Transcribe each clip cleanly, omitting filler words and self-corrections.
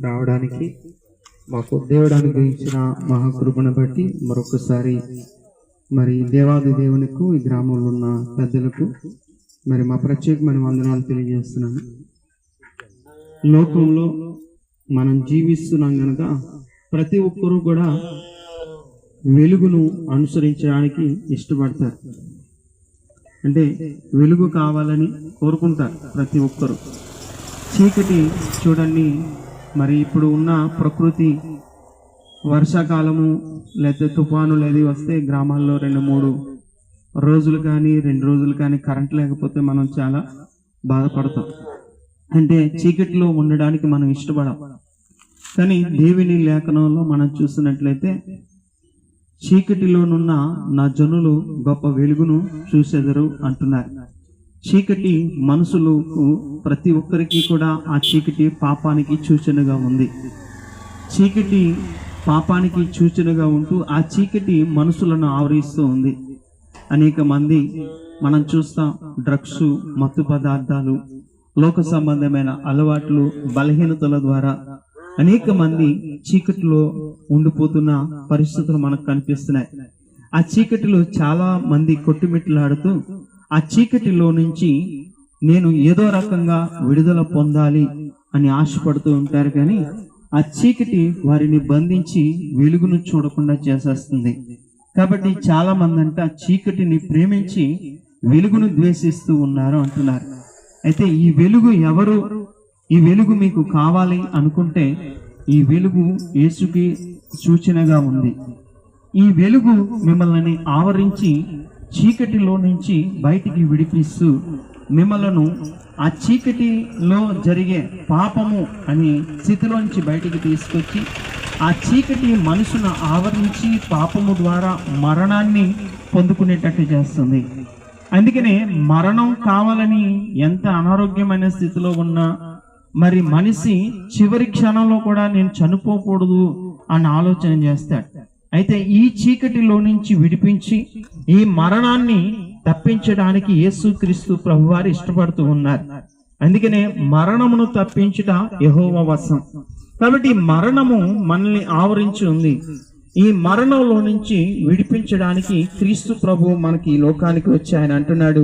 రావడానికి మాకు దేవుడు అనుగ్రహించిన మహాకృపను బట్టి మరొకసారి మరి దేవాది దేవునికి ఈ గ్రామంలో ఉన్న పెద్దలకు మరి మా ప్రత్యేకమైన వందనాలు తెలియజేస్తున్నాను. లోకంలో మనం జీవిస్తున్నాం కనుక ప్రతి ఒక్కరూ కూడా వెలుగును అనుసరించడానికి ఇష్టపడతారు. అంటే వెలుగు కావాలని కోరుకుంటారు ప్రతి ఒక్కరు. చీకటి చూడండి, మరి ఇప్పుడు ఉన్న ప్రకృతి వర్షాకాలము లేకపోతే తుఫానులు ఏది వస్తే గ్రామాల్లో 2-3 రోజులు కానీ 2 రోజులు కానీ కరెంట్ లేకపోతే మనం చాలా బాధపడతాం. అంటే చీకటిలో ఉండడానికి మనం ఇష్టపడం. కానీ దేవుని లేఖనంలో మనం చూసినట్లయితే చీకటిలోనున్న నా జనులు గొప్ప వెలుగును చూసెదరు అంటున్నారు. చీకటి మనుషులకు ప్రతి ఒక్కరికి కూడా ఆ చీకటి పాపానికి సూచనగా ఉంది. చీకటి పాపానికి సూచనగా ఉంటూ ఆ చీకటి మనుషులను ఆవరిస్తూ ఉంది. అనేక మంది మనం చూస్తాం, డ్రగ్స్, మత్తు పదార్థాలు, లోక సంబంధమైన అలవాట్లు, బలహీనతల ద్వారా అనేక మంది చీకటిలో ఉండిపోతున్న పరిస్థితులు మనకు కనిపిస్తున్నాయి. ఆ చీకటిలో చాలా మంది కొట్టుమిట్లాడుతూ ఆ చీకటిలో నుంచి నేను ఏదో రకంగా విడుదల పొందాలి అని ఆశపడుతూ ఉంటారు. కానీ ఆ చీకటి వారిని బంధించి వెలుగును చూడకుండా చేసేస్తుంది. కాబట్టి చాలా మంది అంట చీకటిని ప్రేమించి వెలుగును ద్వేషిస్తూ ఉన్నారు అంటున్నారు. అయితే ఈ వెలుగు ఎవరు? ఈ వెలుగు మీకు కావాలి అనుకుంటే ఈ వెలుగు యేసుకి సూచనగా ఉంది. ఈ వెలుగు మిమ్మల్ని ఆవరించి చీకటిలో నుంచి బయటికి విడిపిస్తూ మిమ్మలను ఆ చీకటిలో జరిగే పాపము అనే స్థితిలోంచి బయటికి తీసుకొచ్చి ఆ చీకటి మనుషును ఆవరించి పాపము ద్వారా మరణాన్ని పొందుకునేటట్టు చేస్తుంది. అందుకనే మరణం కావాలని ఎంత అనారోగ్యమైన స్థితిలో ఉన్నా మరి మనిషి చివరి క్షణంలో కూడా నేను చనిపోకూడదు అని ఆలోచన చేస్తాడు. అయితే ఈ చీకటిలో నుంచి విడిపించి ఈ మరణాన్ని తప్పించడానికి యేసుక్రీస్తు ప్రభువారు ఇష్టపడుతూ ఉన్నారు. అందుకనే మరణమును తప్పించుట యెహోవా వశం. కాబట్టి మరణము మనల్ని ఆవరించి ఉంది. ఈ మరణంలో నుంచి విడిపించడానికి క్రీస్తు ప్రభు మనకి ఈ లోకానికి వచ్చి ఆయన అంటున్నాడు,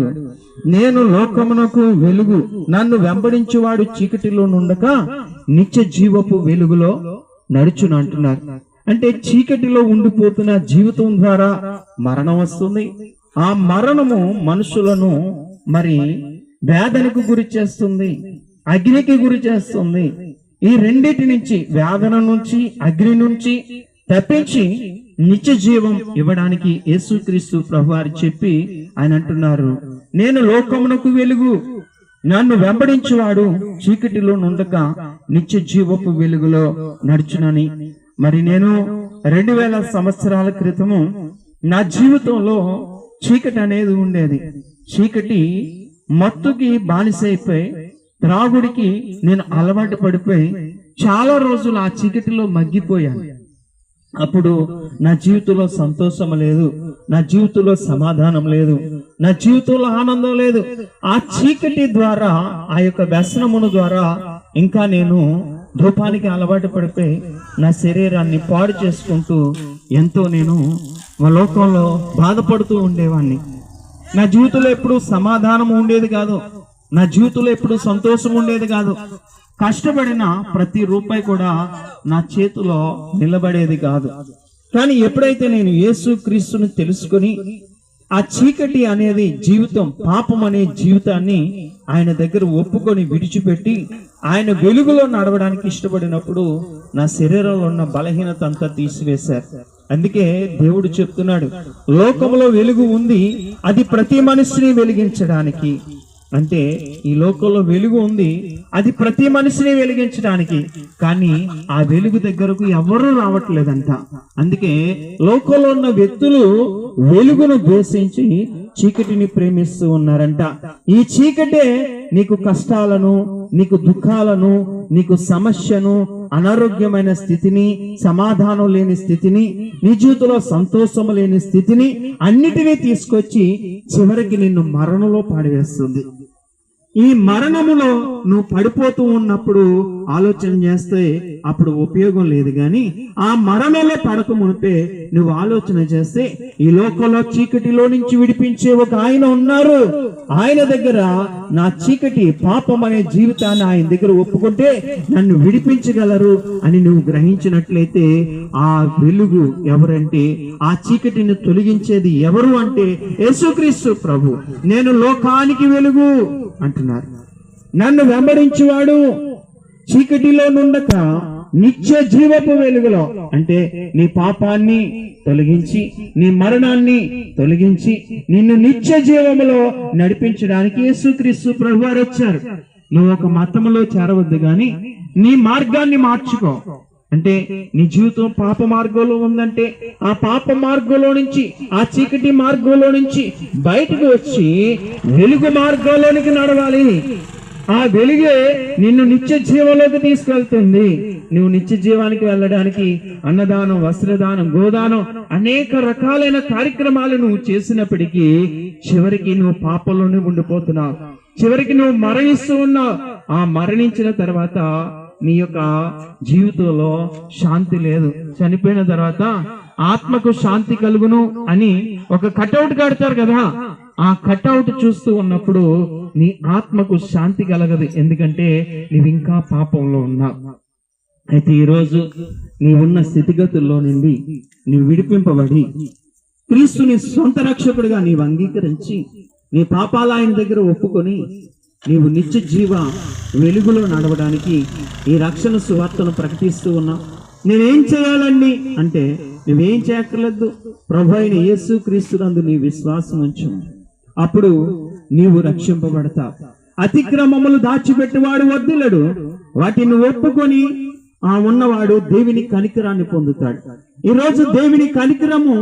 నేను లోకమునకు వెలుగు, నన్ను వెంబడించువాడు చీకటిలో నుండక నిత్య జీవపు వెలుగులో నడుచును అంటున్నారు. అంటే చీకటిలో ఉండిపోతున్న జీవితం ద్వారా మరణం వస్తుంది. ఆ మరణము మనుషులను మరి వేదనకు గురి చేస్తుంది, అగ్నికి గురి చేస్తుంది. ఈ రెండిటి నుంచి, వేదన నుంచి, అగ్ని నుంచి తప్పించి నిత్య జీవం ఇవ్వడానికి యేసుక్రీస్తు ప్రభువారు చెప్పి ఆయన అంటున్నారు, నేను లోకమునకు వెలుగు, నన్ను వెంబడించువాడు చీకటిలో నుండక నిత్య జీవపు వెలుగులో నడుచునని. మరి నేను 2000 సంవత్సరాల క్రితము నా జీవితంలో చీకటి అనేది ఉండేది. చీకటి మత్తుకి బానిసైపోయి త్రాగుడికి నేను అలవాటు పడిపోయి చాలా రోజులు ఆ చీకటిలో మగ్గిపోయాను. అప్పుడు నా జీవితంలో సంతోషం లేదు, నా జీవితంలో సమాధానం లేదు, నా జీవితంలో ఆనందం లేదు. ఆ చీకటి ద్వారా, ఆ యొక్క వ్యసనమును ద్వారా ఇంకా నేను ధూపానికి అలవాటు పడిపోయి నా శరీరాన్ని పాడు చేసుకుంటూ ఎంతో నేను మా లోకంలో బాధపడుతూ ఉండేవాడిని. నా జీవితంలో ఎప్పుడు సమాధానం ఉండేది కాదు, నా జీవితంలో ఎప్పుడు సంతోషం ఉండేది కాదు. కష్టపడిన ప్రతి రూపాయి కూడా నా చేతిలో నిలబడేది కాదు. కానీ ఎప్పుడైతే నేను యేసుక్రీస్తుని తెలుసుకొని ఆ చీకటి అనేది జీవితం, పాపం అనే జీవితాన్ని ఆయన దగ్గర ఒప్పుకొని విడిచిపెట్టి ఆయన వెలుగులో నడవడానికి ఇష్టపడినప్పుడు నా శరీరంలో ఉన్న బలహీనత అంతా తీసివేశారు. అందుకే దేవుడు చెప్తున్నాడు, లోకంలో వెలుగు ఉంది, అది ప్రతి మనిషిని వెలిగించడానికి. అంటే ఈ లోకంలో వెలుగు ఉంది, అది ప్రతి మనిషిని వెలిగించడానికి. కానీ ఆ వెలుగు దగ్గరకు ఎవరూ రావట్లేదంట. అందుకే లోకంలో ఉన్న వ్యక్తులు వెలుగును ద్వేషించి చీకటిని ప్రేమిస్తూ ఉన్నారంట. ఈ చీకటే నీకు కష్టాలను, నీకు దుఃఖాలను, నీకు సమస్యను, అనారోగ్యమైన స్థితిని, సమాధానం లేని స్థితిని, నీ జీవితంలో సంతోషం లేని స్థితిని అన్నిటినీ తీసుకొచ్చి చివరికి నిన్ను మరణంలో పాడివేస్తుంది. ఈ మరణములో నువ్వు పడిపోతూ ఉన్నప్పుడు ఆలోచన చేస్తే అప్పుడు ఉపయోగం లేదు, గాని ఆ మరణంలో పడక మునిపే నువ్వు ఆలోచన చేస్తే ఈ లోకంలో చీకటిలో నుంచి విడిపించే ఒక ఆయన ఉన్నారు. ఆయన దగ్గర నా చీకటి పాపం అనే జీవితాన్ని ఆయన దగ్గర ఒప్పుకుంటే నన్ను విడిపించగలరు అని నువ్వు గ్రహించినట్లయితే ఆ వెలుగు ఎవరంటే, ఆ చీకటిని తొలగించేది ఎవరు అంటే యేసుక్రీస్తు ప్రభు. నేను లోకానికి వెలుగు అంటున్నారు. నన్ను వెంబడించువాడు చీకటిలో నుండక నిత్య జీవపు వెలుగులో, అంటే నీ పాపాన్ని తొలగించి నీ మరణాన్ని తొలగించి నిన్ను నిత్య జీవములో నడిపించడానికి యేసుక్రీస్తు ప్రభువారు వచ్చారు. నువ్వు ఒక మతములో చేరవద్దు, గాని నీ మార్గాన్ని మార్చుకో. అంటే నీ జీవితం పాప మార్గంలో ఉందంటే ఆ పాప మార్గంలో నుంచి, ఆ చీకటి మార్గంలో నుంచి బయటకు వచ్చి వెలుగు మార్గంలోనికి నడవాలి. ఆ వెలుగే నిన్ను నిత్య జీవంలోకి తీసుకెళ్తుంది. నువ్వు నిత్య జీవానికి వెళ్ళడానికి అన్నదానం, వస్త్రదానం, గోదానం అనేక రకాలైన కార్యక్రమాలు నువ్వు చేసినప్పటికీ చివరికి నువ్వు పాపంలోనే ఉండిపోతున్నావు. చివరికి నువ్వు మరణిస్తూ ఉన్నావు. ఆ మరణించిన తర్వాత నీ యొక్క జీవితంలో శాంతి లేదు. చనిపోయిన తర్వాత ఆత్మకు శాంతి కలుగును అని ఒక కటౌట్ కడతారు కదా, ఆ కటౌట్ చూస్తూ ఉన్నప్పుడు నీ ఆత్మకు శాంతి కలగదు. ఎందుకంటే నీవు ఇంకా పాపంలో ఉన్నావు. అయితే ఈరోజు నీవున్న స్థితిగతుల్లో నుండి నీవు విడిపింపబడి క్రీస్తుని సొంత రక్షకుడిగా నీవు అంగీకరించి నీ పాపాలు ఆయన దగ్గర ఒప్పుకొని నీవు నిత్య జీవ వెలుగులో నడవడానికి ఈ రక్షణ సువార్తను ప్రకటిస్తూ ఉన్నావు. నేనేం చేయాలండి అంటే నువ్వేం చేయక్కర్లేదు. ప్రభు అయిన యేసు క్రీస్తునందు నీ విశ్వాసం ఉంచు, అప్పుడు నీవు రక్షింపబడతావు. అతిక్రమములు దాచిపెట్టువాడు వర్ధిల్లడు, వాటిని ఒప్పుకొని ఉన్నవాడు దేవుని కనికరాన్ని పొందుతాడు. ఈ రోజు దేవుని కనికరము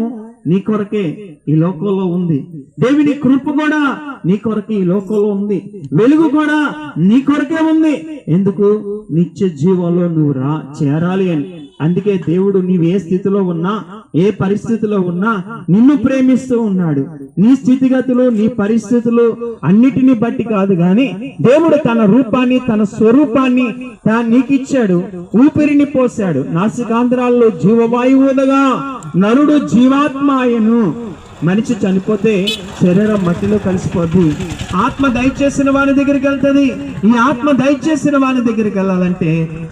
నీ కొరకే ఈ లోకంలో ఉంది. దేవుని కృప కూడా నీ కొరకే ఈ లోకంలో ఉంది. వెలుగు కూడా నీ కొరకే ఉంది. ఎందుకు? నిత్య జీవంలో నువ్వు చేరాలి అని. అందుకే దేవుడు నీవు ఏ స్థితిలో ఉన్నా, ఏ పరిస్థితిలో ఉన్నా నిన్ను ప్రేమిస్తూ ఉన్నాడు. నీ స్థితిగతులు, నీ పరిస్థితులు అన్నిటిని బట్టి కాదు, గాని దేవుడు తన రూపాన్ని, తన స్వరూపాన్ని నీకిచ్చాడు. ఊపిరిని పోశాడు. నాసికాంధ్రాల్లో జీవవాయువు ఊదగా నరుడు జీవాత్మాయను. మనిషి చనిపోతే శరీరం మట్టిలో కలిసిపోద్ది. ఆత్మ దయచేసిన వాని దగ్గరికి వెళ్తుంది. ఈ ఆత్మ దయచేసిన వాని దగ్గరికి వెళ్ళాలంటే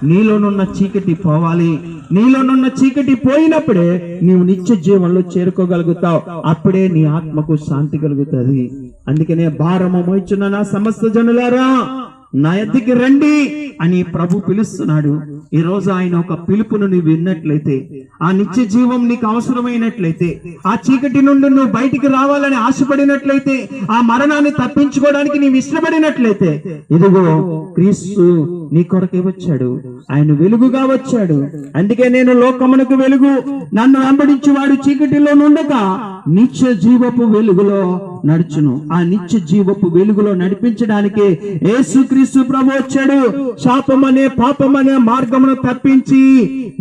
నీలోనున్న చీకటి పోవాలి. నీలోనున్న చీకటి పోయినప్పుడే నీవు నిత్య జీవంలో చేరుకోగలుగుతావు. అప్పుడే నీ ఆత్మకు శాంతి కలుగుతుంది. అందుకనే భారము మోయిచున్న నా సమస్త జనులారా నా ఎద్దకి రండి అని ప్రభు పిలుస్తున్నాడు. ఈ రోజు ఆయన ఒక పిలుపును నువ్వు విన్నట్లయితే, ఆ నిత్య జీవం నీకు అవసరమైనట్లయితే, ఆ చీకటి నుండి నువ్వు బయటికి రావాలని ఆశపడినట్లయితే, ఆ మరణాన్ని తప్పించుకోవడానికి నీవు ఇష్టపడినట్లయితే, ఇదిగో క్రీస్తు నీ కొరకే వచ్చాడు. ఆయన వెలుగుగా వచ్చాడు. అందుకే నేను లోకమునకు వెలుగు, నన్ను వెంబడించి వాడు చీకటిలో నుండక నిత్య జీవపు వెలుగులో నడుచును. ఆ నిత్య జీవపు వెలుగులో నడిపించడానికి యేసుక్రీస్తు ప్రభు వచ్చాడు. శాపమనే పాపమనే మార్గమును తప్పించి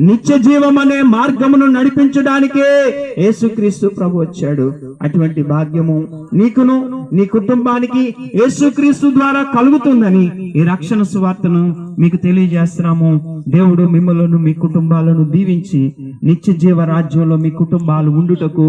నిత్య జీవం అనే మార్గమును నడిపించడానికే యేసుక్రీస్తు ప్రభు వచ్చాడు. అటువంటి భాగ్యము నీకును నీ కుటుంబానికి యేసుక్రీస్తు ద్వారా కలుగుతుందని ఈ రక్షణ సువార్తను మీకు తెలియజేస్తున్నాము. దేవుడు మిమ్మలను, మీ కుటుంబాలను దీవించి నిత్య జీవ రాజ్యంలో మీ కుటుంబాలు ఉండుటకు